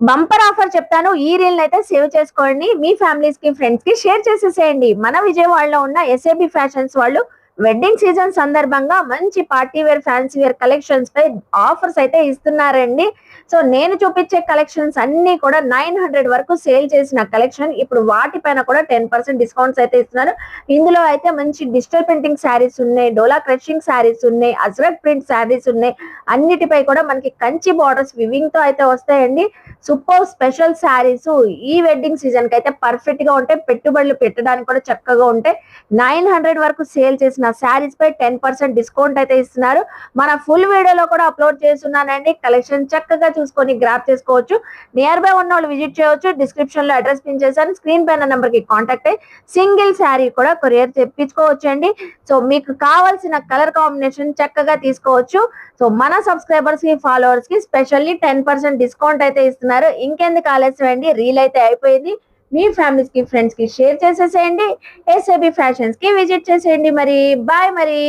Bumper offer చెప్తాను. ఈ రీల్‌ని అయితే సేవ్ చేసుకోండి. మీ ఫ్యామిలీస్‌కి, ఫ్రెండ్స్‌కి షేర్ చేసేసేయండి. మన విజయవాడలో ఉన్న ఎస్ఏబి ఫ్యాషన్స్ వాళ్ళు వెడ్డింగ్ సీజన్ సందర్భంగా మంచి party wear, fancy wear collections పై ఆఫర్స్ అయితే ఇస్తున్నారండి. సో, నేను చూపించే కలెక్షన్స్ అన్నీ కూడా 900 వరకు సేల్ చేసిన కలెక్షన్. ఇప్పుడు వాటిపైన కూడా 10% డిస్కౌంట్స్ అయితే ఇస్తున్నారు. ఇందులో అయితే మంచి డిజిటల్ ప్రింటింగ్ శారీస్ ఉన్నాయి, డోలా క్రషింగ్ శారీస్ ఉన్నాయి, అజ్రక్ ప్రింట్ శారీస్ ఉన్నాయి. అన్నిటిపై కూడా మనకి కంచి బోర్డర్స్ వివింగ్ తో అయితే వస్తాయండి. సూపర్ స్పెషల్ శారీస్ ఈ వెడ్డింగ్ సీజన్ కి అయితే పర్ఫెక్ట్ గా ఉంటాయి. పెట్టుబడులు పెట్టడానికి కూడా చక్కగా ఉంటాయి. 900 వరకు సేల్ చేసిన శారీస్ పై 10% డిస్కౌంట్ అయితే ఇస్తున్నారు. మన ఫుల్ వీడియోలో కూడా అప్లోడ్ చేస్తున్నానండి. కలెక్షన్ చక్కగా చూసుకొని గ్రాప్ చేసుకోవచ్చు. నియర్ బై ఉన్న వాళ్ళు విజిట్ చేయవచ్చు. డిస్క్రిప్షన్ లో అడ్రస్ పిన్ చేశాను. స్క్రీన్ పైన నెంబర్ కి కాంటాక్ట్ అయ్యి సింగిల్ శారీ కూడా కొరియర్ తెప్పించుకోవచ్చు అండి. సో మీకు కావాల్సిన కలర్ కాంబినేషన్ చక్కగా తీసుకోవచ్చు. సో మన సబ్స్క్రైబర్స్ కి, ఫాలోవర్స్ కి స్పెషల్లీ 10% డిస్కౌంట్ అయితే ఇస్తున్నారు. ఇంకెందుకు ఆలస్యం అండి, రీల్ అయితే అయిపోయింది. మీ ఫ్యామిలీస్ కి, ఫ్రెండ్స్ కి షేర్ చేసేసేయండి. ఎస్ఏబి ఫ్యాషన్స్ కి విజిట్ చేసేయండి. మరి బాయ్ మరి.